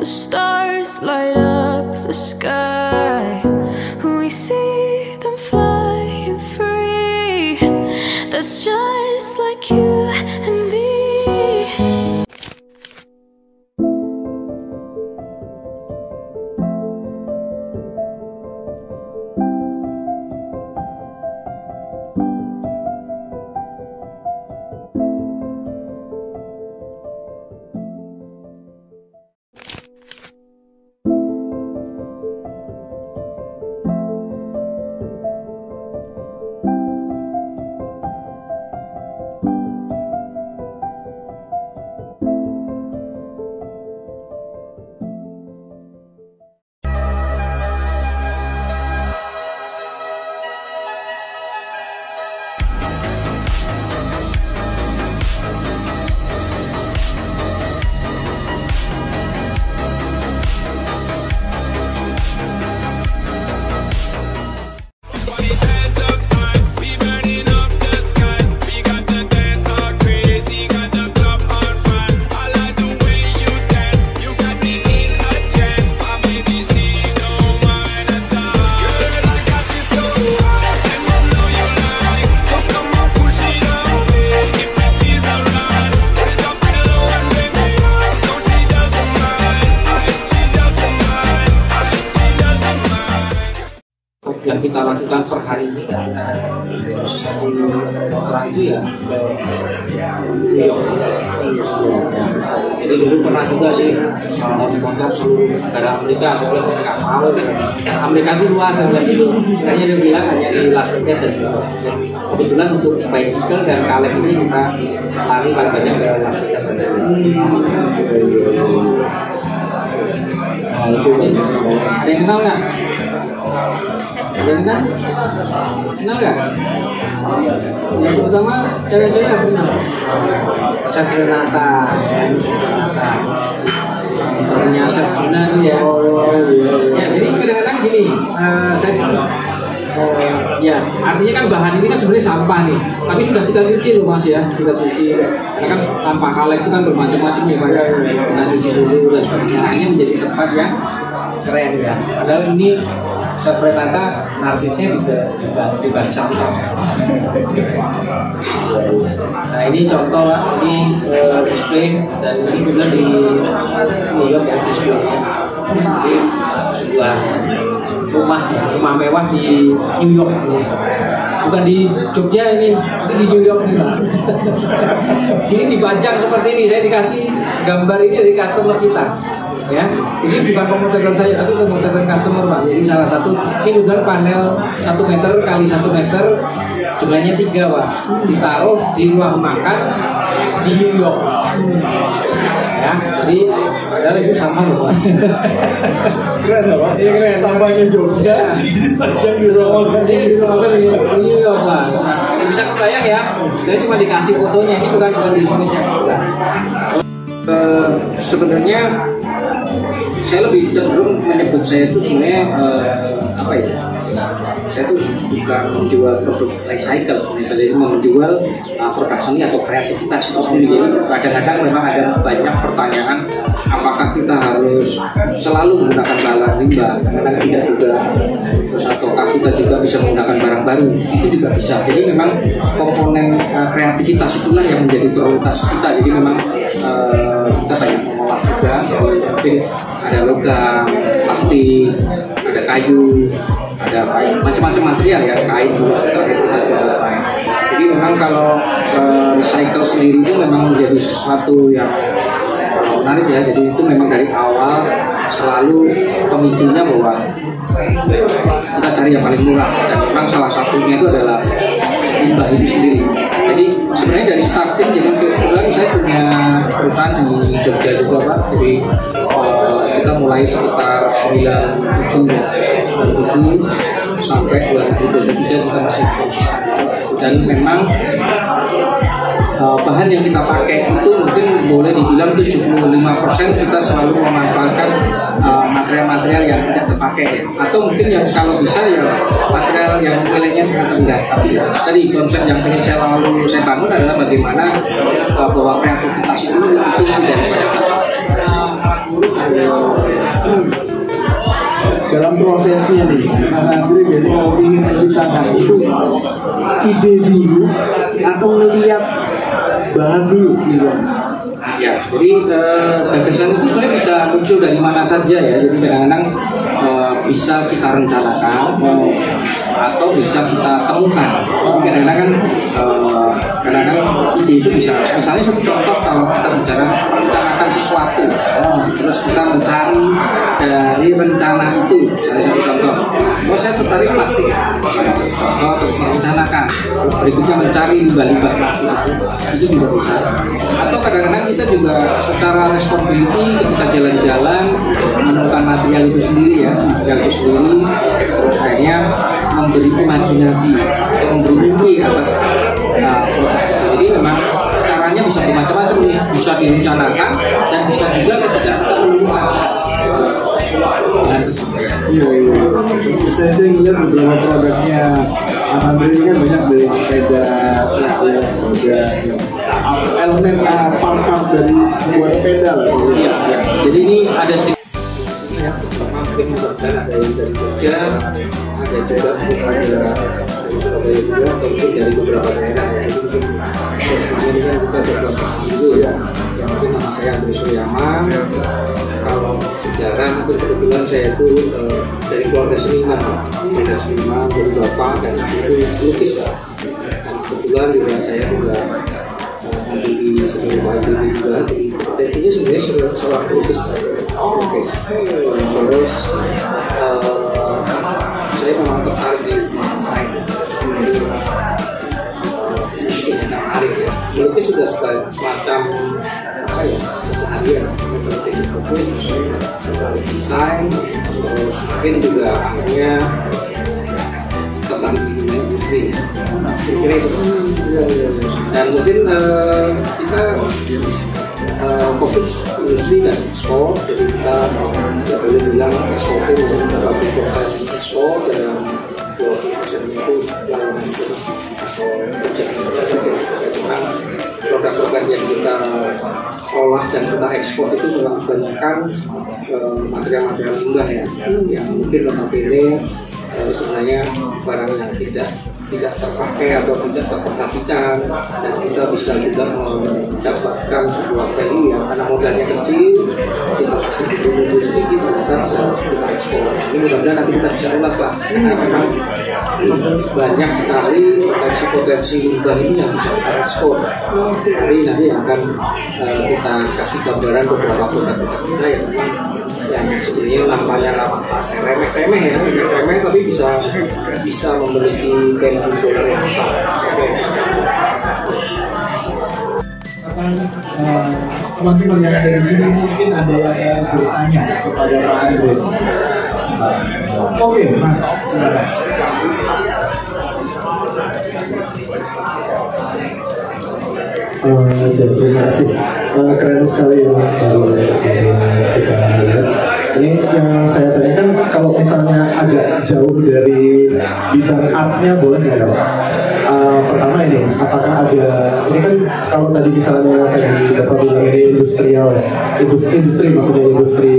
stars light up the sky. We see them flying free. That's just like you and me. Yang kita lakukan per hari ini kan sesi kontra itu ya ke New York. Jadi dulu pernah juga sih di kontrak seluruh negara Amerika, soalnya saya nggak mau. Amerika itu luas kayak gitu. Kayaknya dia bilang hanya di Las Vegas dan kebetulan untuk bicycle dan kaleng ini kita lari paling banyak ke Las Vegas dan ada yang kenal nggak? Kenal? Kenal nggak? Yang pertama cewek-cewek yang kenal Chef Renata, temennya Chef Juna itu ya. Ya jadi kadang-kadang gini, ya artinya kan bahan ini kan sebenarnya sampah nih, tapi sudah kita cuci loh Mas ya, kita cuci. Karena kan sampah kaleng itu kan bermacam-macam ya Pak. Kita cuci dulu dan sebagainya, akhirnya menjadi tempat yang keren ya. Padahal ini Chef Renata narsisnya juga dibanding sampah. Nah ini contoh lah, ini display dan ini juga di New York ya displaynya. Jadi sebuah rumah mewah di New York, bukan di Jogja ini, tapi di New York nih Pak. Ini dipajang seperti ini, saya dikasih gambar ini dari customer kita. Ya, ini bukan pemotretan saya, tapi pemotretan customer Pak. Jadi salah satu ini udah panel 1 meter kali 1 meter, jumlahnya 3 Pak. Ditaruh di ruang makan di New York. Ya, jadi padahal itu sama loh Pak. Keren loh Pak. Iya keren. Sampahnya Jogja, dipajang di ruang makan di New York Pak. Bisa kebayang ya. Saya cuma dikasih fotonya, ini bukan di Indonesia. Sebenarnya saya lebih cenderung menyebut saya itu sebenarnya apa ya? Saya tuh bukan menjual produk recycle sebenarnya, jadi menjual production atau kreativitas itu sendiri. Jadi kadang-kadang memang ada banyak pertanyaan, apakah kita harus selalu menggunakan bahan limbah? Kadang-kadang tidak juga. Terus ataukah kita juga bisa menggunakan barang baru? Itu juga bisa. Jadi memang komponen kreativitas itulah yang menjadi prioritas kita. Jadi memang kita banyak mengolah juga. Mungkin ada logam, plastik, ada kayu, ada macam-macam material ya, kain, terakhir kita jual kain. Jadi memang kalau recycle sendiri itu memang menjadi sesuatu yang menarik ya. Jadi itu memang dari awal selalu pemicunya bahwa kita cari yang paling murah, dan memang salah satunya itu adalah limbah itu sendiri. Jadi sebenarnya dari starting, jadi kebetulan saya punya perusahaan di Jogja juga Pak. Jadi kita mulai sekitar 97 sampai 2023 kita masih konsisten. Dan memang bahan yang kita pakai itu mungkin boleh dibilang 75% kita selalu memanfaatkan material-material yang tidak terpakai, atau mungkin yang kalau bisa ya material yang nilainya sangat rendah. Tapi tadi konsep yang ingin saya bangun adalah bagaimana bahwa kreativitas itu tidak banyak. prosesnya nih, Mas Andri biasanya kalau ingin menciptakan itu ide dulu atau ngeliat bahan dulu misalnya. Ya, jadi gagasan itu sebenarnya bisa muncul dari mana saja ya. Jadi kadang-kadang bisa kita rencanakan atau bisa kita temukan. Kadang-kadang ide itu bisa, misalnya satu contoh kalau kita bicara merencanakan sesuatu, terus kita mencari dari rencana itu. Misalnya satu contoh, saya tertarik plastik, terus merencanakan, terus berikutnya mencari limbah-limbah plastik itu juga bisa. Atau kadang-kadang kita juga secara responsibility ketika jalan-jalan menemukan material itu sendiri ya, material itu sendiri, terus akhirnya memberi imajinasi atau memberi mimpi atas produk. Jadi memang caranya bisa bermacam-macam nih, bisa direncanakan dan bisa juga ketika kita menemukan. Iya. Saya ngeliat beberapa produknya Mas Andri ini kan banyak dari sepeda, elemen part-part dari sebuah sepeda lah. Iya. Jadi ini ada ya, mungkin ada yang dari Jogja, ada juga ada dari Surabaya juga, atau mungkin dari beberapa daerah ya. Jadi mungkin ini kan kita beberapa dulu ya. Yang mungkin nama saya Andri Suryaman. Kalau sejarah itu kebetulan saya itu dari keluarga seniman, dari bapak dan ibu lukis Pak. Dan kebetulan juga saya juga di sebagai wajib juga. Potensinya sebenarnya seorang lukis Pak. Terus saya memang tertarik di desain. Sedikit menarik ya. Lukis sudah semacam apa ya, keseharian. Desain, terus mungkin juga akhirnya tertarik di dunia industri. Kira-kira itu. Dan mungkin kita fokus industri dan ekspor, jadi kita tidak boleh bilang ekspor itu berapa persen ekspor dan 20% itu dalam domestik atau kerja. Produk-produk yang kita olah dan kita ekspor itu kebanyakan material-material limbah ya, yang mungkin notabene sebenarnya barang yang tidak terpakai atau tidak terperhatikan, dan kita bisa juga mendapatkan sebuah value yang karena modalnya kecil, kita kasih dulu sedikit, kita bisa kita ekspor. Ini mudah-mudahan nanti kita bisa ulas Pak, karena banyak sekali potensi limbah ini yang bisa kita ekspor. Jadi nanti akan kita kasih gambaran beberapa produk kita yang sebenarnya namanya remeh-remeh ya, remeh tapi bisa memiliki value dollar yang besar. Teman-teman yang ada di sini mungkin ada yang bertanya kepada Pak Andri. Oke, Mas, silakan. Terima kasih. Keren sekali ya kita lihat. Ini yang saya tanyakan, kalau misalnya agak jauh dari bidang artnya boleh nggak Pak? Pertama ini, apakah ada, ini kan kalau tadi misalnya tadi Bapak bilang ini industrial ya, industri maksudnya industri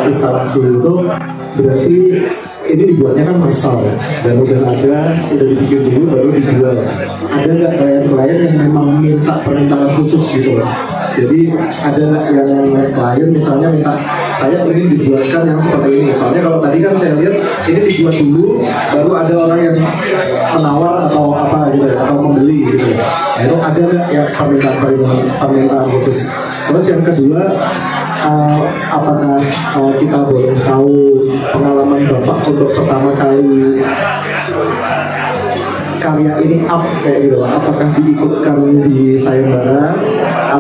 instalasi itu berarti ini dibuatnya kan massal dan udah dibikin dulu baru dijual. Ada nggak klien-klien yang memang minta permintaan khusus gitu? Jadi ada nggak yang klien misalnya minta saya ingin dibuatkan yang seperti ini. Soalnya kalau tadi kan saya lihat ini dibuat dulu, baru ada orang yang menawar atau apa gitu, atau membeli gitu. Nah, itu ada nggak yang permintaan khusus? Terus yang kedua, apakah kita boleh tahu pengalaman Bapak untuk pertama kali karya ini up kayak gitu? Apakah diikutkan di sayembara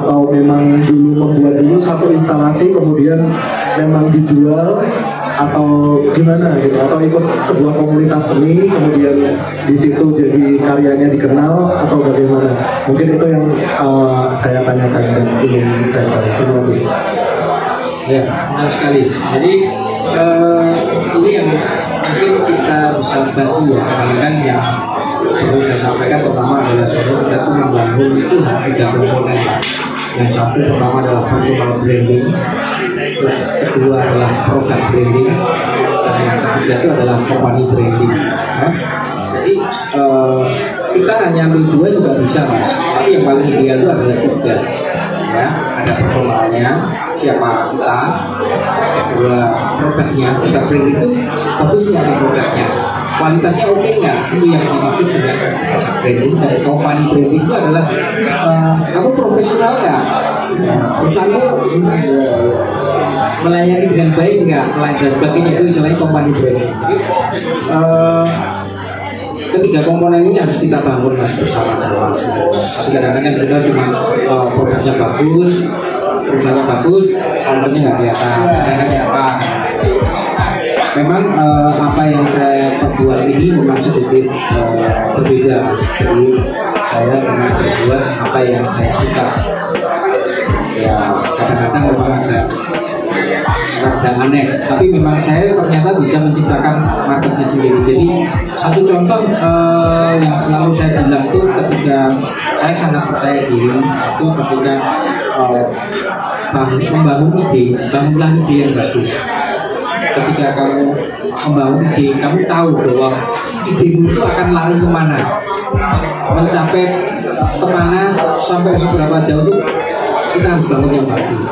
atau memang dulu membuat dulu satu instalasi kemudian memang dijual atau gimana gitu, atau ikut sebuah komunitas seni kemudian di situ jadi karyanya dikenal atau bagaimana? Mungkin itu yang saya tanyakan dan ingin saya tanya. Terima kasih. Ya, benar sekali. Jadi ini yang mungkin kita bisa bagi ya, kadang-kadang yang perlu saya sampaikan pertama adalah sebenarnya kita tuh membangun itu 3 komponen. Yang satu pertama adalah personal branding, terus kedua adalah product branding, dan yang ketiga itu adalah company branding. Ya. Jadi kita hanya ambil dua juga bisa mas, tapi yang paling ideal itu adalah tiga. Ya, ada personalnya, siapa kita, kedua produknya, produk branding itu bagus nggak di produknya, kualitasnya oke nggak, itu yang dimaksud dengan branding. Dan company branding itu adalah kamu profesional nggak, perusahaanmu melayani dengan baik nggak, dan sebagainya, itu istilahnya company branding. Ketiga komponen ini harus kita bangun mas bersama-sama. Tapi kadang-kadang kita cuma produknya bagus, perusahaannya bagus, kontennya nggak kelihatan, kadang-kadang apa. Memang apa yang saya perbuat ini memang sedikit berbeda mas. Jadi saya pernah berbuat apa yang saya suka. Ya kadang-kadang memang agak aneh, tapi memang saya ternyata bisa menciptakan marketnya sendiri. Jadi satu contoh yang selalu saya bilang itu ketika saya sangat percaya diri itu ketika membangun ide, bangunlah ide yang bagus. Ketika kamu membangun ide, kamu tahu bahwa idemu itu akan lari kemana, mencapai kemana, sampai seberapa jauh itu kita harus bangun yang bagus.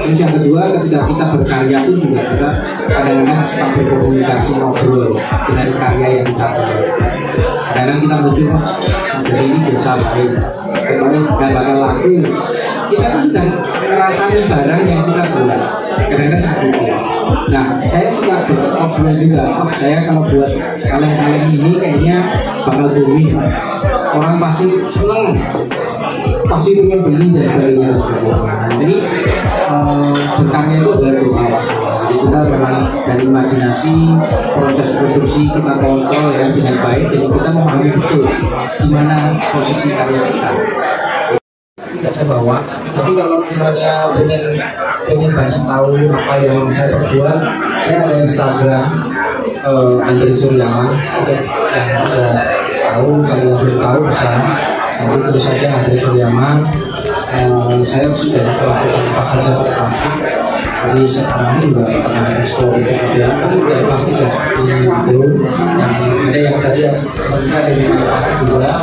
Terus yang kedua, ketika kita berkarya pun juga kita kadang-kadang suka berkomunikasi, ngobrol dengan karya yang kita buat. Kadang-kadang kita muncul, jadi ini dosa baik, kemarin gak bakal laku. Kita pun sudah ngerasain barang yang kita buat. Kadang-kadang seperti itu. Nah, saya suka ngobrol juga. Saya kalau buat kalian ini kayaknya bakal booming. Orang pasti seneng, pasti pengen beli dan sebagainya. Jadi berkarya itu adalah doa. Jadi kita memang dari imajinasi, proses produksi kita kontrol ya dengan baik, jadi kita memahami betul di mana posisi karya kita. Tidak saya bawa, tapi kalau misalnya pengen banyak tahu apa yang saya perbuat, saya ada Instagram Andre Suryaman, yang sudah tahu, kalau belum tahu bisa nanti terus saja Andre Suryaman. Saya sudah melakukan apa saja plastik. Jadi sekarang juga teman story kemudian ada plastik yang seperti itu, yang ada yang tadi mereka dari plastik juga.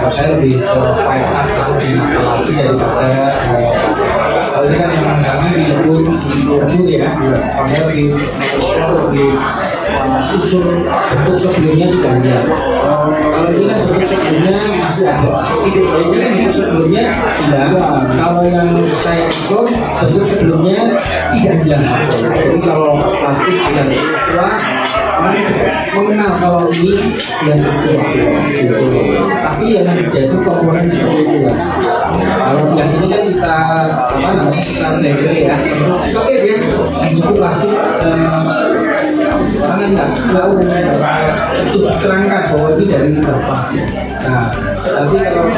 Kalau saya lebih fine art atau lagi daripada kalau ini kan yang karena di luar ya, padahal di unsur bentuk sebelumnya juga ada. Kalau ini kan bentuk sebelumnya masih ada, titik lainnya kan bentuk sebelumnya tidak ada. Kalau yang saya ikut bentuk sebelumnya tidak hilang. Jadi kalau plastik tidak tua, mengenal kalau ini tidak seperti itu. Tapi yang jadi komponen seperti itu. Kalau yang ini kan kita kita blender ya, oke dia yang plastik. Karena enggak tahu itu diterangkan bahwa ini dari plastik. Nah, tapi kalau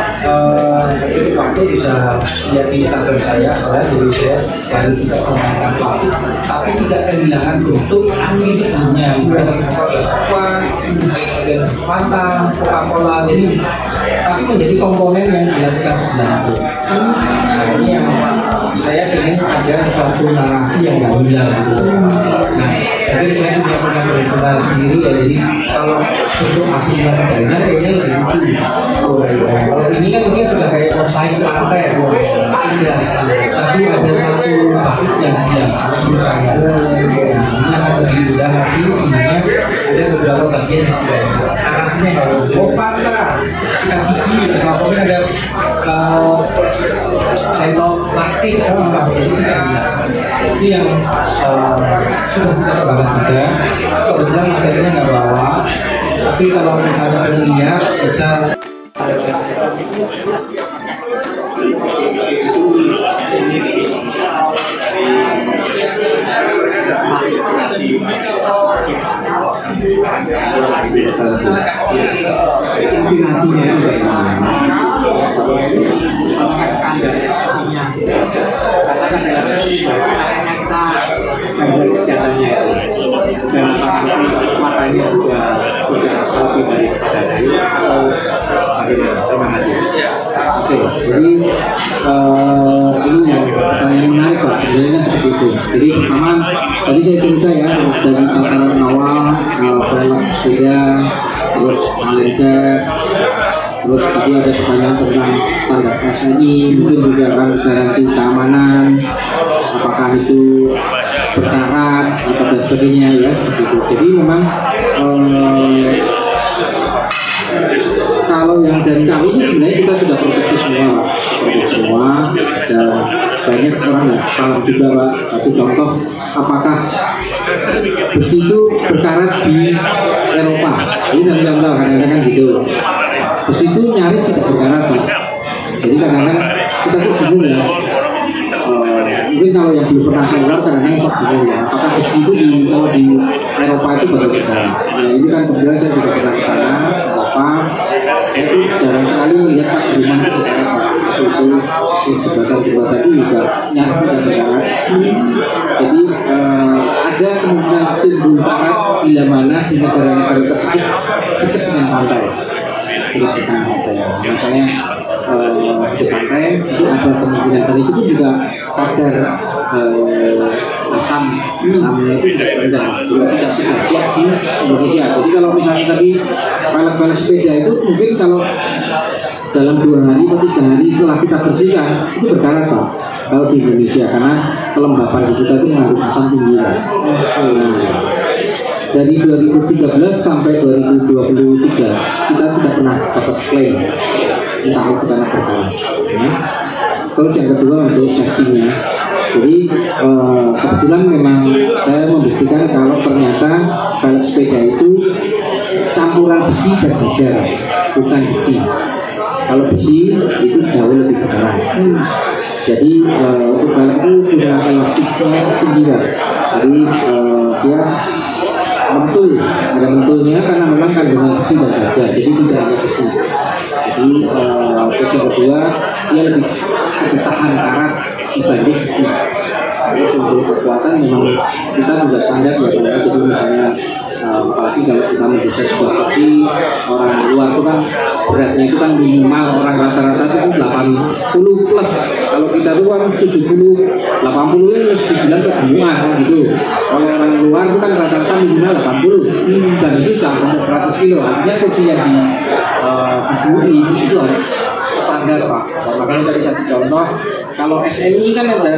waktu bisa lihat di Instagram saya, jadi saya baru juga menggunakan plastik, tapi tidak kehilangan bentuk asli sebelumnya. Ada Fanta, Coca-Cola, ini tapi menjadi komponen yang dilakukan sebenarnya. Nah, ini yang saya ingin ada suatu narasi yang nggak hilang. Nah, jadi saya punya pernah sendiri ya, jadi kalau bentuk aslinya bedanya kayaknya lebih lucu. Kalau ini kan mungkin sudah kayak mosaik lantai ya, tapi ada satu batik yang menurut saya. Ini akan lebih mudah lagi, sebenarnya ada beberapa bagian yang tidak narasinya kalau Fanta, sikat gigi, pokoknya ada sendok plastik, itu yang sudah kita kembangkan juga. Kebetulan materinya nggak bawa, tapi kalau misalnya pengen lihat bisa dan matanya juga lebih dari terima kasih. Oke, jadi ini yang pertanyaan menarik Pak, sebenarnya seperti itu. Jadi pertama tadi saya cerita ya dari tataran awal balap sepeda, terus Malaysia, terus tadi ada pertanyaan tentang standar SNI, mungkin juga kan garansi keamanan, apakah itu berkarat atau dan sebagainya ya seperti itu. Jadi memang kalau yang dari kami sih sebenarnya kita sudah proteksi semua, dan banyak orang nggak paham juga Pak. Satu contoh, apakah besi itu berkarat di Eropa? Jadi satu contoh kadang-kadang kan gitu. Besi itu nyaris tidak berkarat Pak. Jadi kadang-kadang kita tuh bingung ya. Mungkin kalau yang belum pernah keluar kadang-kadang sok bingung ya. Apakah besi itu kalau di Eropa itu bakal berkarat? Nah ini kan kebetulan saya juga pernah ke sana, Eropa. Saya tuh jarang sekali melihat Pak di rumah sekarang itu jembatan itu juga nyaris tidak berkarat. Jadi ada kemungkinan timbul karat bila mana di negara-negara tersebut dekat dengan pantai. Misalnya di pantai itu ada kemungkinan, dan itu pun juga kadar asamnya itu tidak rendah, juga tidak sedahsyat di Indonesia. Jadi kalau misalnya tadi pelek-pelek sepeda itu mungkin kalau dalam 2 hari atau 3 hari setelah kita bersihkan itu berkarat Pak kalau di Indonesia, karena kelembapan di kita itu mengandung asam tinggi. Nah, dari 2013 sampai 2023 kita tidak pernah dapat klaim entah itu karena berkarat. Terus yang kedua untuk safety-nya. Jadi kebetulan memang saya membuktikan kalau ternyata pelek sepeda itu campuran besi dan baja, bukan besi. Kalau besi itu jauh lebih berkarat. Jadi untuk pelek itu punya elastisnya tinggi Pak. Jadi dia mentul, ada mentulnya karena memang kandungan besi dan baja, jadi tidak hanya besi. Jadi terus yang kedua dia lebih tahan karat dibanding besi. Terus untuk kekuatan memang kita juga standar ya Pak. Jadi misalnya apalagi kalau kita mendesain sebuah kursi, orang luar itu kan beratnya itu kan minimal orang rata-rata itu 80 plus. Kalau kita tuh kan 70, 80 ini harus dibilang kegemuan gitu. Kalau orang luar itu kan rata-rata minimal 80 dan itu sampai 100 kilo. Artinya kursi yang dibeli itu harus standar Pak. Makanya tadi satu contoh, kalau SNI kan ada